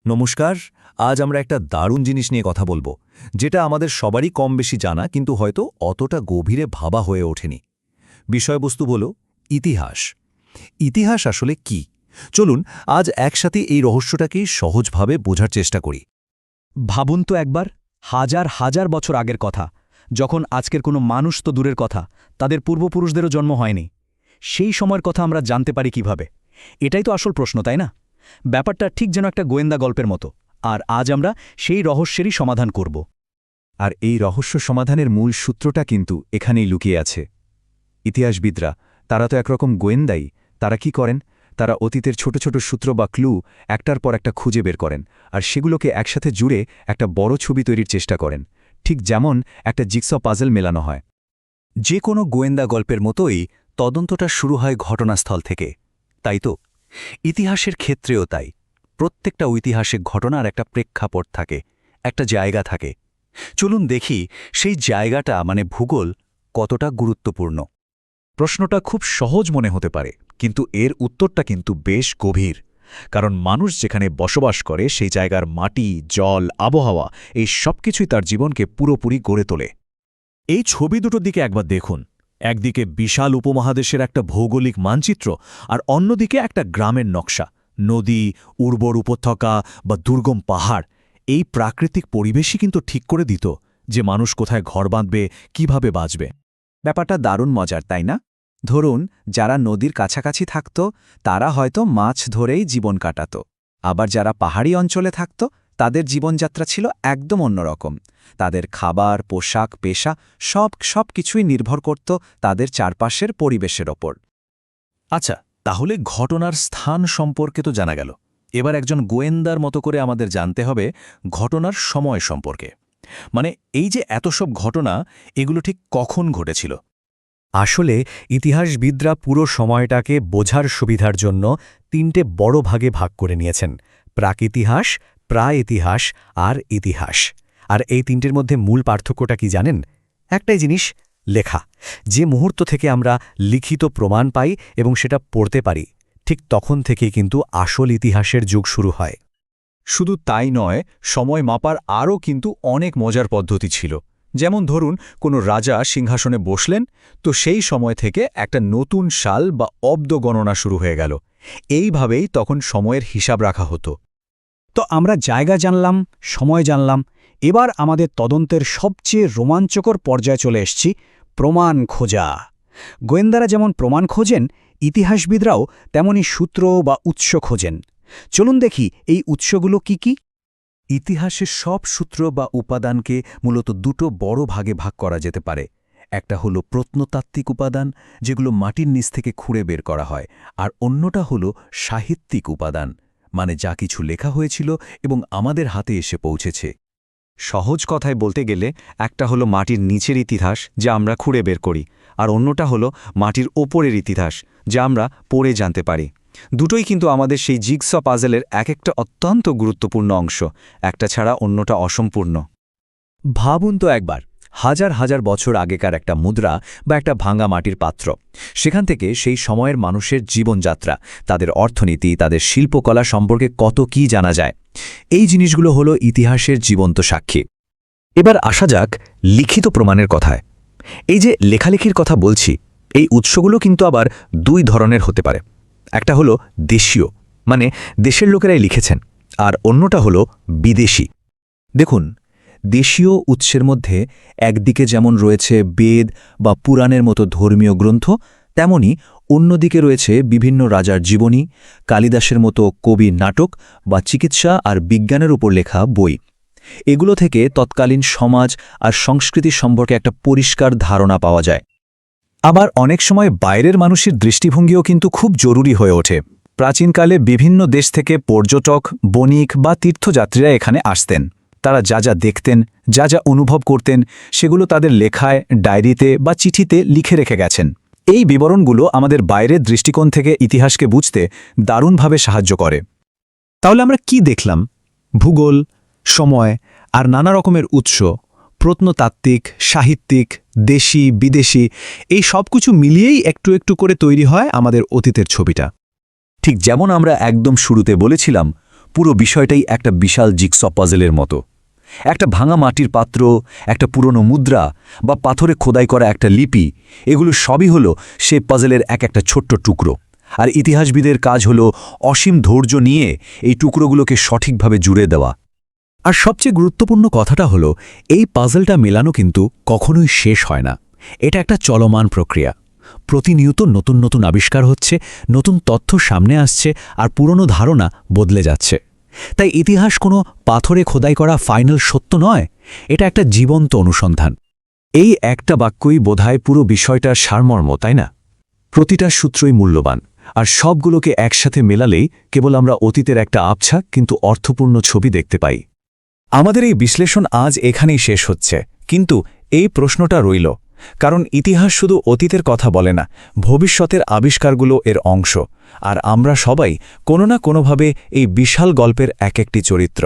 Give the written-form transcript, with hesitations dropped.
নমস্কার। আজ আমরা একটা দারুণ জিনিস নিয়ে কথা বলবো, যেটা আমাদের সবারই কম বেশি জানা, কিন্তু হয়তো অতটা গভীরে ভাবা হয়ে ওঠেনি। বিষয়বস্তু হলো ইতিহাস। ইতিহাস আসলে কি? চলুন আজ একসাথে এই রহস্যটাকেই সহজভাবে বোঝার চেষ্টা করি। ভাবুন তো একবার, হাজার হাজার বছর আগের কথা, যখন আজকের কোনো মানুষ তো দূরের কথা, তাদের পূর্বপুরুষদেরও জন্ম হয়নি। সেই সময়ের কথা আমরা জানতে পারি কিভাবে? এটাই তো আসল প্রশ্ন, তাই না? ব্যাপারটা ঠিক যেন একটা গোয়েন্দা গল্পের মতো, আর আজ আমরা সেই রহস্যেরই সমাধান করব। আর এই রহস্য সমাধানের মূল সূত্রটা কিন্তু এখানেই লুকিয়ে আছে। ইতিহাসবিদরা, তারা তো একরকম গোয়েন্দাই। তারা কি করেন? তারা অতীতের ছোট ছোট সূত্র বা ক্লু একটার পর একটা খুঁজে বের করেন, আর সেগুলোকে একসাথে জুড়ে একটা বড় ছবি তৈরির চেষ্টা করেন, ঠিক যেমন একটা জিগস পাজল মেলানো হয়। যে কোনো গোয়েন্দা গল্পের মতোই তদন্তটা শুরু হয় ঘটনাস্থল থেকে, তাই তো? ইতিহাসের ক্ষেত্রেও তাই। প্রত্যেকটা ঐতিহাসিক ঘটনার একটা প্রেক্ষাপট থাকে, একটা জায়গা থাকে। চলুন দেখি সেই জায়গাটা মানে ভূগোল কতটা গুরুত্বপূর্ণ। প্রশ্নটা খুব সহজ মনে হতে পারে, কিন্তু এর উত্তরটা কিন্তু বেশ গভীর। কারণ মানুষ যেখানে বসবাস করে সেই জায়গার মাটি, জল, আবহাওয়া এই সবকিছুই তার জীবনকে পুরোপুরি গড়ে তোলে। এই ছবি দুটোর দিকে একবার দেখুন। একদিকে বিশাল উপমহাদেশের একটা ভৌগোলিক মানচিত্র, আর অন্যদিকে একটা গ্রামের নকশা। নদী, উর্বর উপত্যকা বা দুর্গম পাহাড়, এই প্রাকৃতিক পরিবেশই কিন্তু ঠিক করে দিত যে মানুষ কোথায় ঘর বাঁধবে, কিভাবে বাঁচবে। ব্যাপারটা দারুণ মজার, তাই না? ধরুন, যারা নদীর কাছাকাছি থাকত তারা হয়তো মাছ ধরেই জীবন কাটাত। আবার যারা পাহাড়ি অঞ্চলে থাকত তাদের জীবনযাত্রা ছিল একদম অন্যরকম। তাদের খাবার, পোশাক, পেশা সব কিছুই নির্ভর করত তাদের চারপাশের পরিবেশের ওপর। আচ্ছা, তাহলে ঘটনার স্থান সম্পর্কে তো জানা গেল। এবার একজন গোয়েন্দার মতো করে আমাদের জানতে হবে ঘটনার সময় সম্পর্কে। মানে এই যে এত সব ঘটনা, এগুলো ঠিক কখন ঘটেছিল? আসলে ইতিহাসবিদরা পুরো সময়টাকে বোঝার সুবিধার জন্য তিনটে বড় ভাগে ভাগ করে নিয়েছেন: প্রাক-ইতিহাস, প্রা-ইতিহাস আর ইতিহাস। আর এই তিনটের মধ্যে মূল পার্থক্যটা কি জানেন? একটাই জিনিস, লেখা। যে মুহূর্ত থেকে আমরা লিখিত প্রমাণ পাই এবং সেটা পড়তে পারি, ঠিক তখন থেকেই কিন্তু আসল ইতিহাসের যুগ শুরু হয়। শুধু তাই নয়, সময় মাপার আরও কিন্তু অনেক মজার পদ্ধতি ছিল। যেমন ধরুন, কোনো রাজা সিংহাসনে বসলেন, তো সেই সময় থেকে একটা নতুন সাল বা অব্দ গণনা শুরু হয়ে গেল। এইভাবেই তখন সময়ের হিসাব রাখা হতো। তো আমরা জায়গা জানলাম, সময় জানলাম। এবার আমাদের তদন্তের সবচেয়ে রোমাঞ্চকর পর্যায়ে চলে এসেছি: প্রমাণ খোঁজা। গোয়েন্দারা যেমন প্রমাণ খোঁজেন, ইতিহাসবিদরাও তেমনি সূত্র বা উৎস খোঁজেন। চলুন দেখি এই উৎসগুলো কি কি। ইতিহাসের সব সূত্র বা উপাদানকে মূলত দুটো বড় ভাগে ভাগ করা যেতে পারে। একটা হলো প্রত্নতাত্ত্বিক উপাদান, যেগুলো মাটির নিচ থেকে খুঁড়ে বের করা হয়, আর অন্যটা হলো সাহিত্যিক উপাদান, মানে যা কিছু লেখা হয়েছিল এবং আমাদের হাতে এসে পৌঁছেছে। সহজ কথায় বলতে গেলে, একটা হলো মাটির নিচের ইতিহাস, যা আমরা খুঁড়ে বের করি, আর অন্যটা হলো মাটির ওপরের ইতিহাস, যা আমরা পড়ে জানতে পারি। দুটোই কিন্তু আমাদের সেই জিগস পাজলের এক একটা অত্যন্ত গুরুত্বপূর্ণ অংশ। একটা ছাড়া অন্যটা অসম্পূর্ণ। ভাবুন তো একবার, হাজার হাজার বছর আগেকার একটা মুদ্রা বা একটা ভাঙা মাটির পাত্র, সেখান থেকে সেই সময়ের মানুষের জীবনযাত্রা, তাদের অর্থনীতি, তাদের শিল্পকলা সম্পর্কে কত কি জানা যায়। এই জিনিসগুলো হলো ইতিহাসের জীবন্ত সাক্ষী। এবার আসা যাক লিখিত প্রমাণের কথায়। এই যে লেখালেখির কথা বলছি, এই উৎসগুলো কিন্তু আবার দুই ধরনের হতে পারে। একটা হলো দেশীয়, মানে দেশের লোকেরাই লিখেছেন, আর অন্যটা হলো বিদেশি। দেখুন, দেশীয় উৎসের মধ্যে একদিকে যেমন রয়েছে বেদ বা পুরাণের মতো ধর্মীয় গ্রন্থ, তেমনি অন্যদিকে রয়েছে বিভিন্ন রাজার জীবনী, কালিদাসের মতো কবির নাটক বা চিকিৎসা আর বিজ্ঞানের উপর লেখা বই। এগুলো থেকে তৎকালীন সমাজ আর সংস্কৃতি সম্পর্কে একটা পরিষ্কার ধারণা পাওয়া যায়। আবার অনেক সময় বাইরের মানুষের দৃষ্টিভঙ্গিও কিন্তু খুব জরুরি হয়ে ওঠে। প্রাচীনকালে বিভিন্ন দেশ থেকে পর্যটক, বণিক বা তীর্থযাত্রীরা এখানে আসতেন। তারা যা যা দেখতেন, যা যা অনুভব করতেন, সেগুলো তাদের লেখায়, ডায়েরিতে বা চিঠিতে লিখে রেখে গেছেন। এই বিবরণগুলো আমাদের বাইরের দৃষ্টিকোণ থেকে ইতিহাসকে বুঝতে দারুণভাবে সাহায্য করে। তাহলে আমরা কি দেখলাম? ভূগোল, সময় আর নানা রকমের উৎস, প্রত্নতাত্ত্বিক, সাহিত্যিক, দেশি, বিদেশি, এই সব কিছু মিলিয়েই একটু একটু করে তৈরি হয় আমাদের অতীতের ছবিটা। ঠিক যেমন আমরা একদম শুরুতে বলেছিলাম, পুরো বিষয়টাই একটা বিশাল জিগস পাজেলের মতো। একটা ভাঙা মাটির পাত্র, একটা পুরনো মুদ্রা বা পাথরে খোদাই করা একটা লিপি, এগুলো সবই হলো সে পাজেলের একটা ছোট্ট টুকরো। আর ইতিহাসবিদের কাজ হলো অসীম ধৈর্য নিয়ে এই টুকরোগুলোকে সঠিকভাবে জুড়ে দেওয়া। আর সবচেয়ে গুরুত্বপূর্ণ কথাটা হলো এই পাজলটা মেলানো কিন্তু কখনোই শেষ হয় না। এটা একটা চলমান প্রক্রিয়া। প্রতিনিয়ত নতুন নতুন আবিষ্কার হচ্ছে, নতুন তথ্য সামনে আসছে, আর পুরনো ধারণা বদলে যাচ্ছে। তাই ইতিহাস কোনো পাথরে খোদাই করা ফাইনাল সত্য নয়, এটা একটা জীবন্ত অনুসন্ধান। এই একটা বাক্যই বোধহয় পুরো বিষয়টার সারমর্ম, তাই না? প্রতিটা সূত্রই মূল্যবান, আর সবগুলোকে একসাথে মেলালেই কেবল আমরা অতীতের একটা আবছা কিন্তু অর্থপূর্ণ ছবি দেখতে পাই। আমাদের এই বিশ্লেষণ আজ এখানেই শেষ হচ্ছে, কিন্তু এই প্রশ্নটা রইল, কারণ ইতিহাস শুধু অতীতের কথা বলে না, ভবিষ্যতের আবিষ্কারগুলো এর অংশ, আর আমরা সবাই কোনো না কোনোভাবে এই বিশাল গল্পের এক একটি চরিত্র।